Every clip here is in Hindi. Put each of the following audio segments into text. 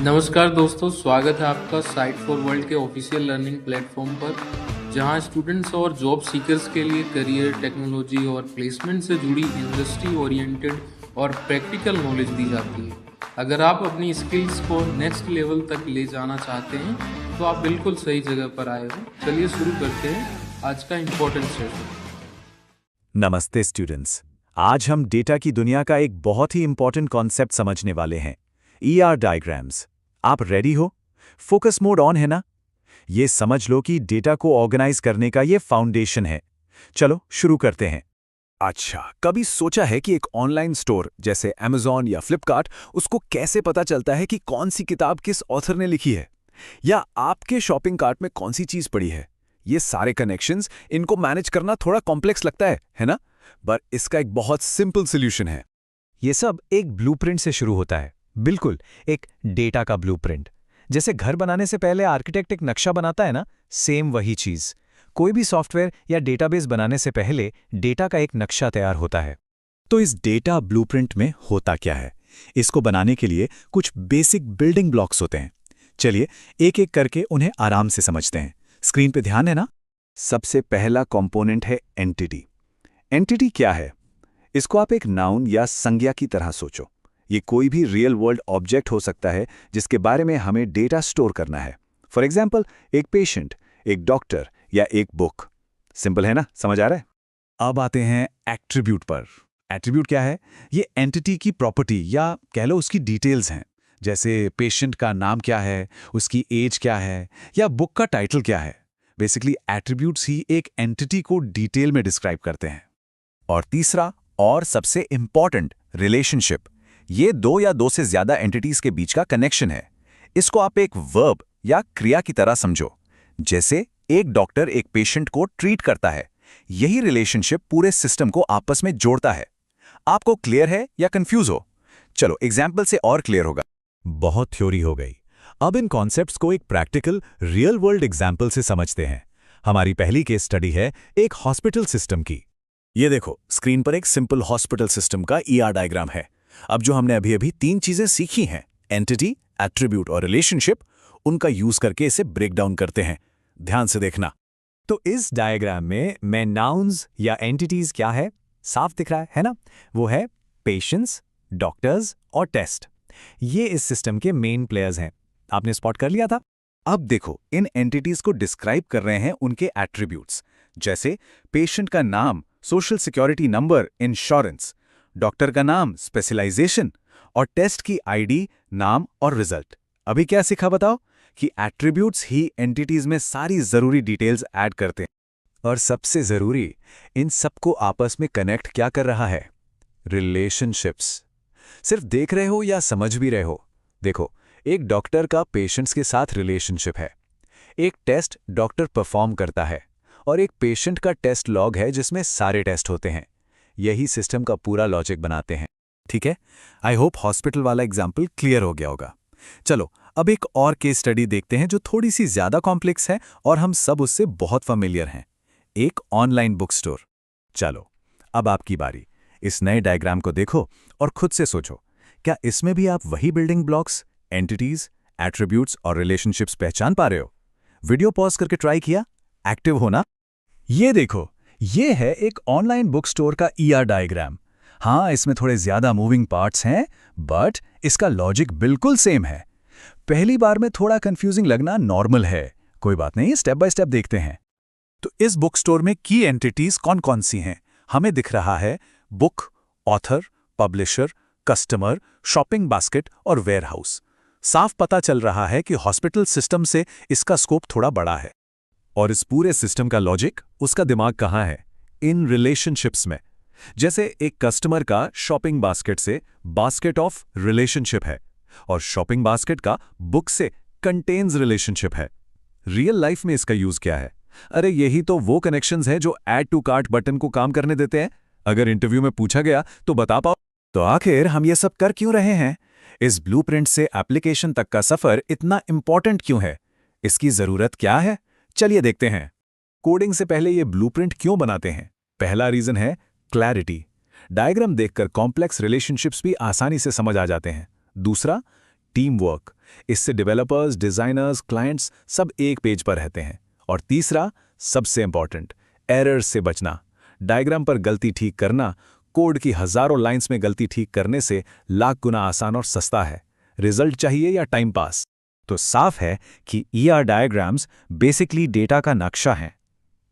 नमस्कार दोस्तों, स्वागत है आपका साइट फॉर वर्ल्ड के ऑफिशियल लर्निंग प्लेटफॉर्म पर, जहां स्टूडेंट्स और जॉब सीकर्स के लिए करियर, टेक्नोलॉजी और प्लेसमेंट से जुड़ी इंडस्ट्री ओरिएंटेड और प्रैक्टिकल नॉलेज दी जाती है। अगर आप अपनी स्किल्स को नेक्स्ट लेवल तक ले जाना चाहते हैं, तो आप बिल्कुल सही जगह पर आए हो। चलिए शुरू करते हैं आज का इम्पोर्टेंट सेशन। नमस्ते स्टूडेंट्स। आज हम डेटा की दुनिया का एक बहुत ही इंपॉर्टेंट कॉन्सेप्ट समझने वाले हैं, ईआर डायग्राम्स। आप रेडी हो? फोकस मोड ऑन है ना? ये समझ लो कि डेटा को ऑर्गेनाइज करने का ये फाउंडेशन है। चलो शुरू करते हैं। अच्छा, कभी सोचा है कि एक ऑनलाइन स्टोर जैसे Amazon या फ्लिपकार्ट, उसको कैसे पता चलता है कि कौन सी किताब किस ऑथर ने लिखी है, या आपके शॉपिंग कार्ट में कौन सी चीज पड़ी है? ये सारे कनेक्शंस, इनको मैनेज करना थोड़ा कॉम्प्लेक्स लगता है ना? पर इसका एक बहुत सिंपल सॉल्यूशन है। ये सब एक ब्लूप्रिंट से शुरू होता है। बिल्कुल, एक डेटा का ब्लूप्रिंट। जैसे घर बनाने से पहले आर्किटेक्ट एक नक्शा बनाता है ना, सेम वही चीज। कोई भी सॉफ्टवेयर या डेटाबेस बनाने से पहले डेटा का एक नक्शा तैयार होता है। तो इस डेटा ब्लूप्रिंट में होता क्या है? इसको बनाने के लिए कुछ बेसिक बिल्डिंग ब्लॉक्स होते हैं। चलिए एक एक करके उन्हें आराम से समझते हैं। स्क्रीन पे ध्यान है ना? सबसे पहला कंपोनेंट है एंटिटी। एंटिटी क्या है? इसको आप एक नाउन या संज्ञा की तरह सोचो। ये कोई भी रियल वर्ल्ड ऑब्जेक्ट हो सकता है जिसके बारे में हमें डेटा स्टोर करना है। फॉर एग्जाम्पल, एक पेशेंट, एक डॉक्टर या एक बुक। सिंपल है ना? समझ आ रहा है? अब आते हैं एट्रीब्यूट पर। एट्रीब्यूट क्या है? ये एंटिटी की प्रॉपर्टी या कह लो उसकी डिटेल्स हैं। जैसे पेशेंट का नाम क्या है, उसकी एज क्या है, या बुक का टाइटल क्या है। बेसिकली एट्रीब्यूट्स ही एक एंटिटी को डिटेल में डिस्क्राइब करते हैं। और तीसरा और सबसे इंपॉर्टेंट, रिलेशनशिप। ये दो या दो से ज्यादा एंटिटीज के बीच का कनेक्शन है। इसको आप एक वर्ब या क्रिया की तरह समझो। जैसे एक डॉक्टर एक पेशेंट को ट्रीट करता है, यही रिलेशनशिप पूरे सिस्टम को आपस में जोड़ता है। आपको क्लियर है या कंफ्यूज हो? चलो एग्जाम्पल से और क्लियर होगा। बहुत थ्योरी हो गई। अब इन कॉन्सेप्ट्स को एक प्रैक्टिकल रियल वर्ल्ड एग्जाम्पल से समझते हैं। हमारी पहली केस स्टडी है एक हॉस्पिटल सिस्टम की। ये देखो, स्क्रीन पर एक सिंपल हॉस्पिटल सिस्टम का ईआर डायग्राम है। अब जो हमने अभी अभी तीन चीजें सीखी हैं, एंटिटी, एट्रीब्यूट और रिलेशनशिप, उनका यूज करके इसे ब्रेक डाउन करते हैं। ध्यान से देखना। तो इस डायग्राम में मैं नाउन्स या एंटिटीज क्या है, साफ दिख रहा है ना? वो है पेशेंट्स, डॉक्टर्स और टेस्ट। ये इस सिस्टम के मेन प्लेयर्स हैं। आपने स्पॉट कर लिया था? अब देखो, इन एंटिटीज को डिस्क्राइब कर रहे हैं उनके एट्रीब्यूट्स। जैसे पेशेंट का नाम, social security number, insurance. Doctor का नाम, स्पेशलाइजेशन। और टेस्ट की आईडी, नाम और रिजल्ट। अभी क्या सीखा बताओ? कि एट्रीब्यूट्स ही एंटिटीज में सारी जरूरी डिटेल्स ऐड करते हैं। और सबसे जरूरी, इन सबको आपस में कनेक्ट क्या कर रहा है? रिलेशनशिप्स। सिर्फ देख रहे हो या समझ भी रहे हो? देखो, एक डॉक्टर का पेशेंट्स के साथ रिलेशनशिप है। एक टेस्ट डॉक्टर परफॉर्म करता है, और एक पेशेंट का टेस्ट लॉग है जिसमें सारे टेस्ट होते हैं। यही सिस्टम का पूरा लॉजिक बनाते हैं। ठीक है? आई होप हॉस्पिटल वाला एग्जाम्पल क्लियर हो गया होगा। चलो अब एक और केस स्टडी देखते हैं जो थोड़ी सी ज्यादा कॉम्प्लेक्स है और हम सब उससे बहुत फैमिलियर हैं। एक ऑनलाइन बुक स्टोर। चलो अब आपकी बारी। इस नए डायग्राम को देखो और खुद से सोचो, क्या इसमें भी आप वही बिल्डिंग ब्लॉक्स, एंटिटीज, एट्रीब्यूट्स और रिलेशनशिप्स पहचान पा रहे हो? वीडियो पॉज करके ट्राई किया? एक्टिव हो ना? ये देखो, ये है एक ऑनलाइन बुक स्टोर का ईआर डायग्राम। हाँ, इसमें थोड़े ज्यादा मूविंग पार्ट्स हैं, बट इसका लॉजिक बिल्कुल सेम है। पहली बार में थोड़ा कंफ्यूजिंग लगना नॉर्मल है, कोई बात नहीं, स्टेप बाय स्टेप देखते हैं। तो इस बुक स्टोर में की एंटिटीज कौन कौन सी हैं? हमें दिख रहा है book, author, publisher, customer, shopping basket और वेयरहाउस। साफ पता चल रहा है कि हॉस्पिटल सिस्टम से इसका स्कोप थोड़ा बड़ा है। और इस पूरे सिस्टम का लॉजिक, उसका दिमाग कहाँ है? इन रिलेशनशिप्स में। जैसे एक कस्टमर का शॉपिंग बास्केट से बास्केट ऑफ रिलेशनशिप है, और शॉपिंग बास्केट का बुक से कंटेन्स रिलेशनशिप है। रियल लाइफ में इसका यूज क्या है? अरे यही तो वो कनेक्शंस हैं जो ऐड टू कार्ट बटन को काम करने देते हैं। अगर इंटरव्यू में पूछा गया तो बता पाओ। तो आखिर हम ये सब कर क्यों रहे हैं? इस ब्लूप्रिंट से एप्लीकेशन तक का सफर इतना इंपॉर्टेंट क्यों है? इसकी जरूरत क्या है? चलिए देखते हैं। कोडिंग से पहले ये ब्लूप्रिंट क्यों बनाते हैं? पहला रीजन है क्लैरिटी। डायग्राम देखकर कॉम्प्लेक्स रिलेशनशिप्स भी आसानी से समझ आ जाते हैं। दूसरा, टीम वर्क। इससे डेवलपर्स, डिजाइनर्स, क्लाइंट्स सब एक पेज पर रहते हैं। और तीसरा, सबसे इंपॉर्टेंट, एरर्स से बचना। डायग्राम पर गलती ठीक करना कोड की हजारों लाइंस में गलती ठीक करने से लाख गुना आसान और सस्ता है। रिजल्ट चाहिए या टाइम पास? तो साफ है कि ईआर डायग्राम्स बेसिकली डेटा का नक्शा हैं।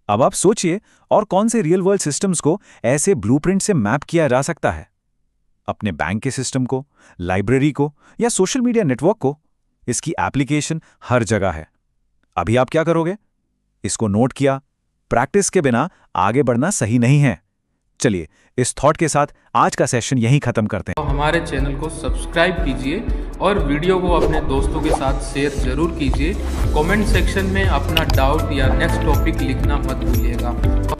अब आप सोचिए, और कौन से रियल वर्ल्ड सिस्टम्स को ऐसे ब्लूप्रिंट से मैप किया जा सकता है? अपने बैंक के सिस्टम को, लाइब्रेरी को, या सोशल मीडिया नेटवर्क को? इसकी एप्लीकेशन हर जगह है। अभी आप क्या करोगे? इसको नोट किया, प्रैक्टिस के बिना आगे बढ़ना सही नहीं है। चलिए, इस थॉट के साथ आज का सेशन यहीं खत्म करते हैं। तो हमारे चैनल को सब्सक्राइब कीजिए और वीडियो को अपने दोस्तों के साथ शेयर जरूर कीजिए। कमेंट सेक्शन में अपना डाउट या नेक्स्ट टॉपिक लिखना मत भूलिएगा।